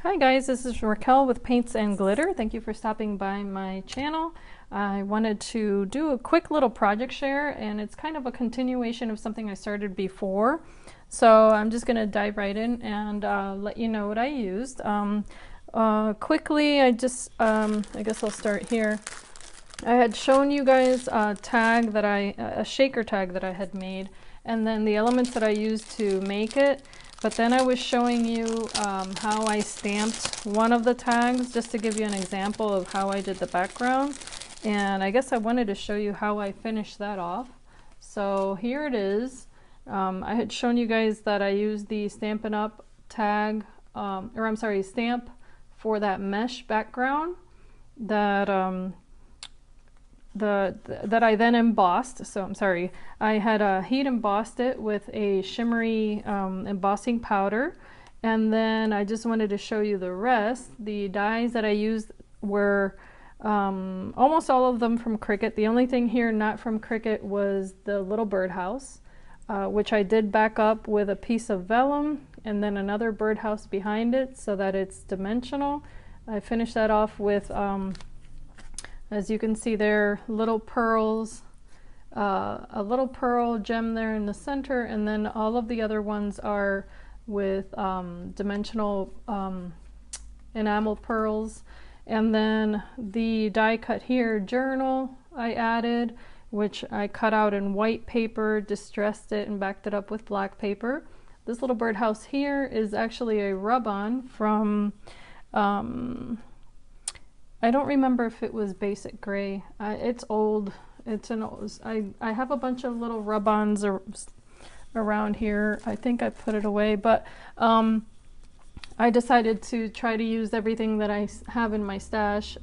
Hi guys, this is Raquel with Paints and Glitter. Thank you for stopping by my channel. I wanted to do a quick little project share, and it's kind of a continuation of something I started before. So I'm just going to dive right in and let you know what I used. Quickly, I guess I'll start here. I had shown you guys a tag that a shaker tag that I had made, and then the elements that I used to make it. But then I was showing you how I stamped one of the tags, just to give you an example of how I did the background. And I guess I wanted to show you how I finished that off. So here it is. I had shown you guys that I used the Stampin' Up! Tag, stamp for that mesh background that that I then embossed. So I'm sorry, I had heat embossed it with a shimmery embossing powder, and then I just wanted to show you the rest. The dies that I used were almost all of them from Cricut. The only thing here not from Cricut was the little birdhouse, which I did back up with a piece of vellum and then another birdhouse behind it so that it's dimensional. I finished that off with as you can see there, little pearls, a little pearl gem there in the center, and then all of the other ones are with dimensional enamel pearls. And then the die cut here journal I added, which I cut out in white paper, distressed it, and backed it up with black paper. This little birdhouse here is actually a rub-on from I don't remember if it was Basic Gray. It's old. It's an old. I have a bunch of little rub-ons around here. I think I put it away, but I decided to try to use everything that I have in my stash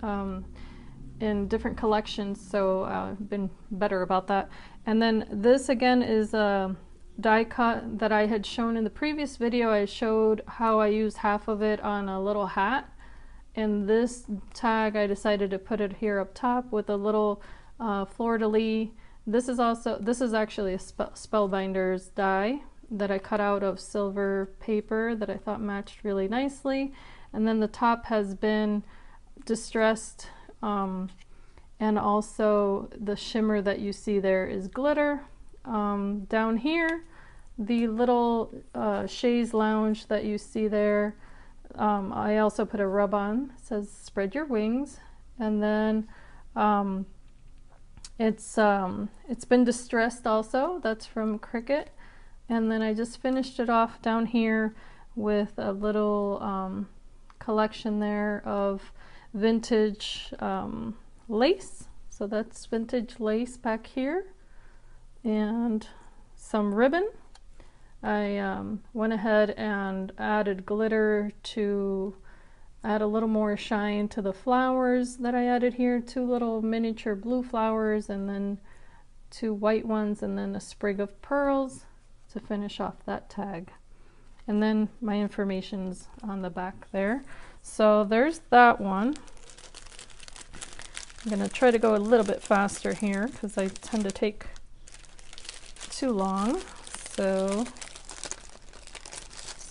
in different collections, so I've been better about that. And then this again is a die cut that I had shown in the previous video. I showed how I used half of it on a little hat. And this tag, I decided to put it here up top with a little fleur-de-lis. This is actually a Spellbinders die that I cut out of silver paper that I thought matched really nicely. And then the top has been distressed, and also the shimmer that you see there is glitter. Down here, the little chaise lounge that you see there, I also put a rub-on. It says spread your wings, and then it's been distressed also. That's from Cricut. And then I just finished it off down here with a little collection there of vintage lace. So that's vintage lace back here, and some ribbon. I went ahead and added glitter to add a little more shine to the flowers that I added here. 2 little miniature blue flowers, and then 2 white ones, and then a sprig of pearls to finish off that tag. And then my information's on the back there. So there's that one. I'm gonna try to go a little bit faster here because I tend to take too long. So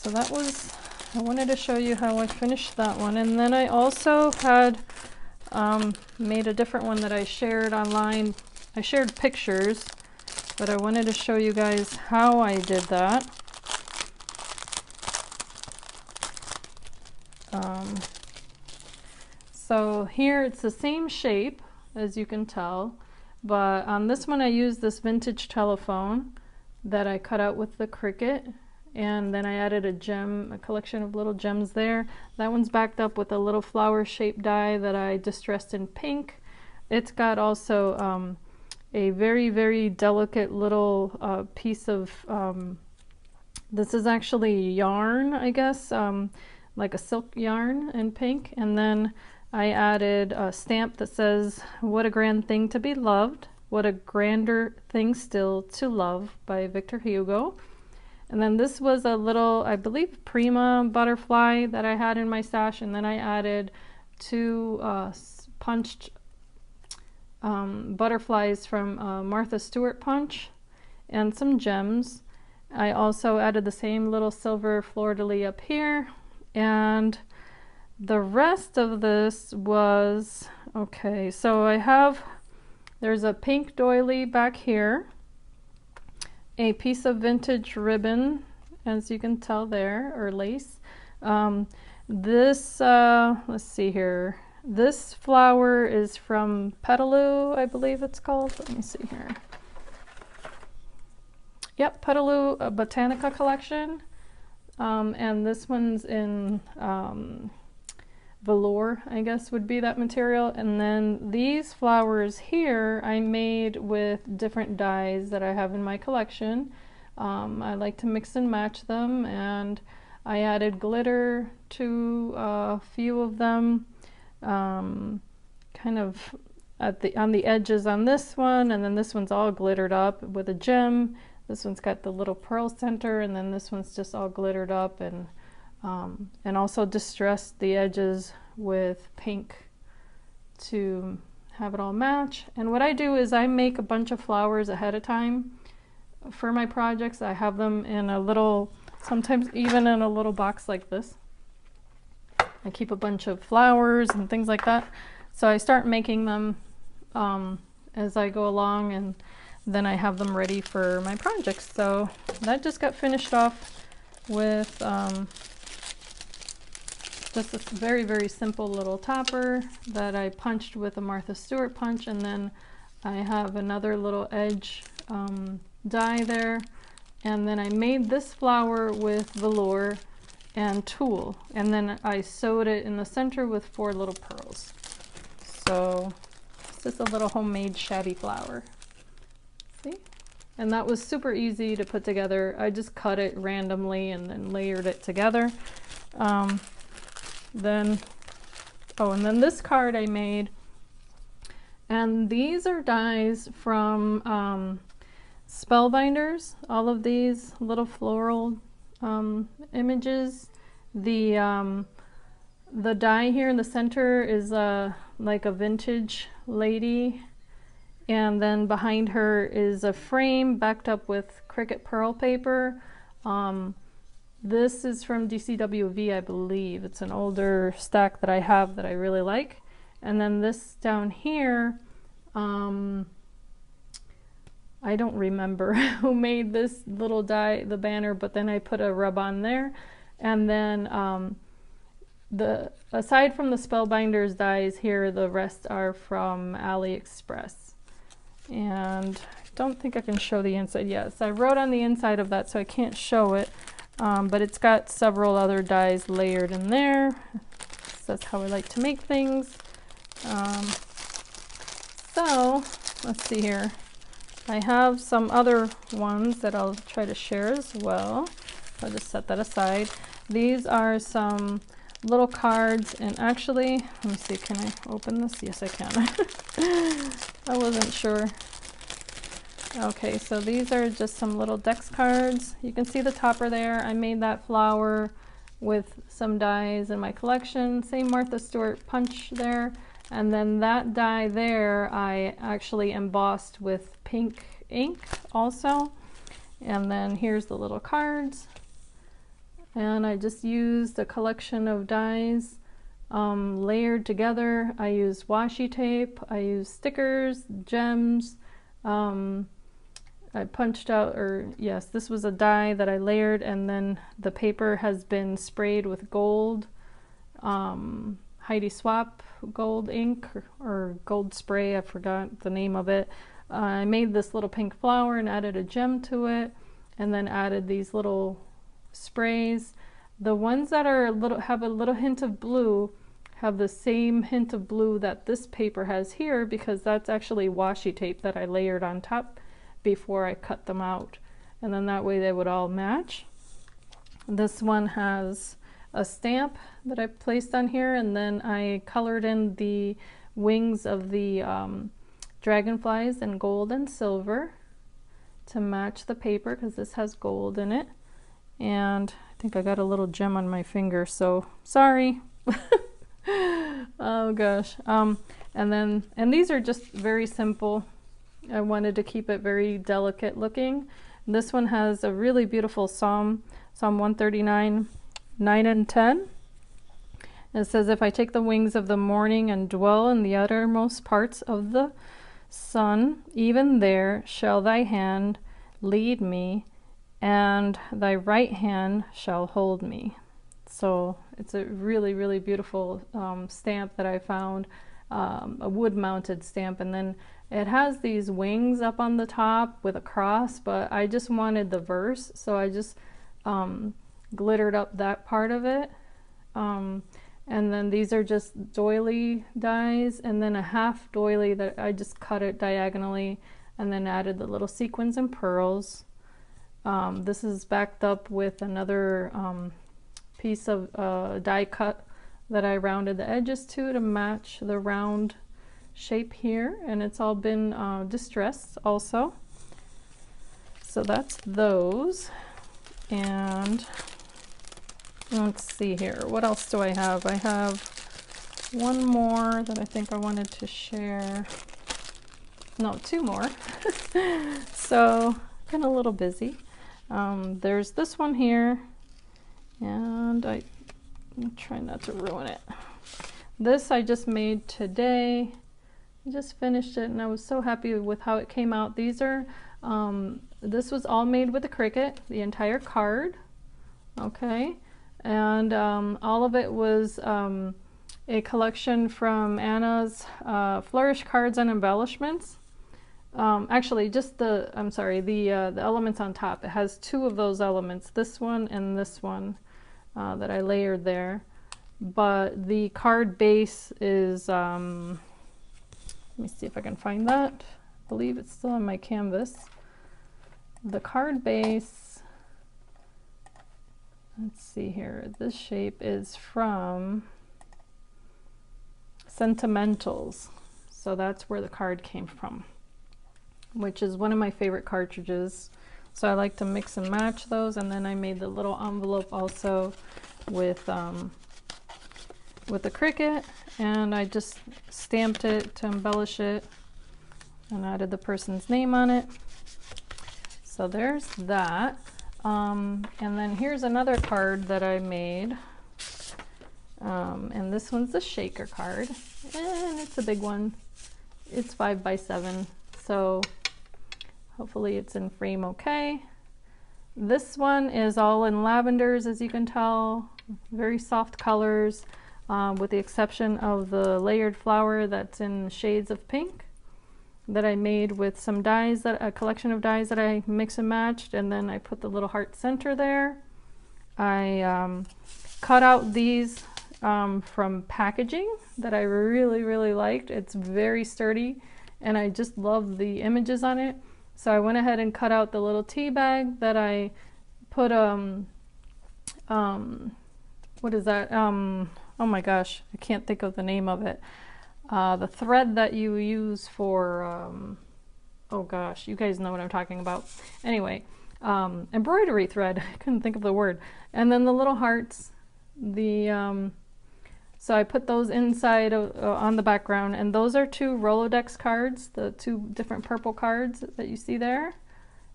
that was, I wanted to show you how I finished that one. And then I also had made a different one that I shared online. I shared pictures, but I wanted to show you guys how I did that. So here it's the same shape, as you can tell, but on this one I used this vintage telephone that I cut out with the Cricut. And then I added a collection of little gems there. That one's backed up with a little flower shaped die that I distressed in pink. It's got also a very, very delicate little piece of, this is actually yarn, I guess, like a silk yarn in pink. And then I added a stamp that says, "What a grand thing to be loved, what a grander thing still to love," by Victor Hugo. And then this was a little, I believe, Prima butterfly that I had in my stash. And then I added 2 punched butterflies from Martha Stewart punch and some gems. I also added the same little silver fleur-de-lis up here. And The rest of this was, okay, so there's a pink doily back here, a piece of vintage ribbon, as you can tell there, or lace. Let's see here. This flower is from Petaloo, I believe it's called. Let me see here. Yep, Petaloo Botanica collection. And this one's in velour, I guess would be that material. And then these flowers here I made with different dyes that I have in my collection. I like to mix and match them, and I added glitter to a few of them, kind of on the edges on this one, and then this one's all glittered up with a gem. This one's got the little pearl center, and then this one's just all glittered up, and also distressed the edges with pink to have it all match. And what I do is I make a bunch of flowers ahead of time for my projects. I have them in a little, sometimes even in a little box like this. I keep a bunch of flowers and things like that. So I start making them as I go along, and then I have them ready for my projects. So that just got finished off with just this very, very simple little topper that I punched with a Martha Stewart punch, and then I have another little edge die there, and then I made this flower with velour and tulle, and then I sewed it in the center with 4 little pearls. So it's just a little homemade shabby flower. See? And that was super easy to put together. I just cut it randomly and then layered it together. And then this card I made, and these are dies from Spellbinders. All of these little floral images. The die here in the center is like a vintage lady, and then behind her is a frame backed up with Cricut pearl paper. This is from DCWV, I believe. It's an older stack that I have that I really like. And then this down here, I don't remember who made this little die, the banner, but then I put a rub on there. And then aside from the Spellbinders dies here, the rest are from AliExpress. And I don't think I can show the inside yet. So I wrote on the inside of that, so I can't show it. But it's got several other dies layered in there. So that's how I like to make things. So let's see here. I have some other ones that I'll try to share as well. I'll just set that aside. These are some little cards, and actually, let me see, can I open this? Yes, I can. I wasn't sure. Okay, so these are just some little Dex cards. You can see the topper there. I made that flower with some dies in my collection. Same Martha Stewart punch there. And then that die there, I actually embossed with pink ink also. And then here's the little cards. And I just used a collection of dies layered together. I used washi tape, I used stickers, gems. I punched out, yes, this was a die that I layered, and then the paper has been sprayed with gold, Heidi Swap gold ink, or gold spray, I forgot the name of it. I made this little pink flower and added a gem to it, and then added these little sprays. The ones that are have a little hint of blue have the same hint of blue that this paper has here, because that's actually washi tape that I layered on top before I cut them out, and then that way they would all match. This one has a stamp that I placed on here, and then I colored in the wings of the dragonflies in gold and silver to match the paper, because this has gold in it. And I think I got a little gem on my finger, so sorry. Oh gosh. And these are just very simple. I wanted to keep it very delicate looking. This one has a really beautiful Psalm 139, 9 and 10. It says, if I take the wings of the morning and dwell in the uttermost parts of the sun, even there shall thy hand lead me, and thy right hand shall hold me. So it's a really, really beautiful stamp that I found, a wood-mounted stamp, and then it has these wings up on the top with a cross, but I just wanted the verse, so I just glittered up that part of it. And then these are just doily dies, and then a half doily that I just cut it diagonally and then added the little sequins and pearls. This is backed up with another piece of die cut that I rounded the edges to match the round shape here, and it's all been distressed also. So that's those. And let's see here, what else do I have? I have one more that I think I wanted to share. No, two more. So been a little busy. There's this one here, and I'm trying not to ruin it. This I just made today. I just finished it and I was so happy with how it came out. These are this was all made with a Cricut, the entire card. Okay. And all of it was a collection from Anna's Flourish Cards and Embellishments. Actually, just the elements on top. It has two of those elements, this one and this one, that I layered there. But the card base is, let me see if I can find that. I believe it's still on my canvas. The card base, let's see here, this shape is from Sentimentals. So that's where the card came from, which is one of my favorite cartridges. So I like to mix and match those, and then I made the little envelope also with the Cricut, and I just stamped it to embellish it and added the person's name on it. So there's that. And then here's another card that I made, and this one's the shaker card, and it's a big one. It's 5 by 7, so hopefully it's in frame okay. This one is all in lavenders, as you can tell, very soft colors, with the exception of the layered flower that's in shades of pink that I made with some dies, a collection of dies that I mix and matched, and then I put the little heart center there. I cut out these from packaging that I really liked. It's very sturdy and I just love the images on it. So I went ahead and cut out the little tea bag that I put what is that? Oh my gosh, I can't think of the name of it. The thread that you use for, oh gosh, you guys know what I'm talking about. Anyway, embroidery thread, I couldn't think of the word. And then the little hearts, so I put those inside on the background, and those are two Rolodex cards, the two different purple cards that you see there.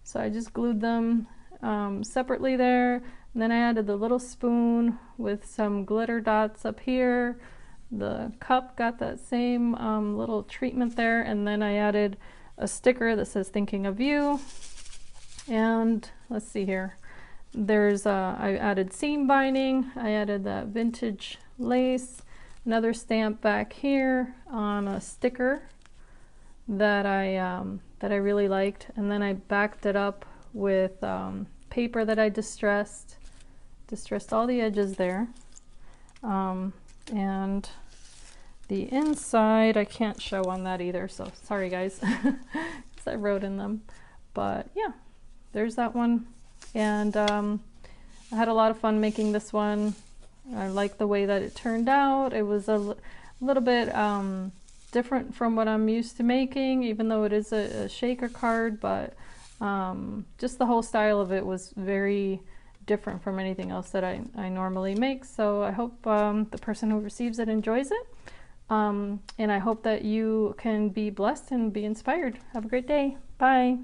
So I just glued them separately there, and then I added the little spoon with some glitter dots up here. The cup got that same little treatment there, and then I added a sticker that says thinking of you. And let's see here, there's I added seam binding, I added that vintage lace, another stamp back here on a sticker that I really liked, and then I backed it up with paper that I distressed all the edges there. And the inside I can't show on that either, so sorry guys, because I wrote in them. But yeah, there's that one. And I had a lot of fun making this one. I like the way that it turned out. It was a little bit different from what I'm used to making, even though it is a shaker card, but just the whole style of it was very different from anything else that I normally make. So I hope the person who receives it enjoys it. And I hope that you can be blessed and be inspired. Have a great day. Bye.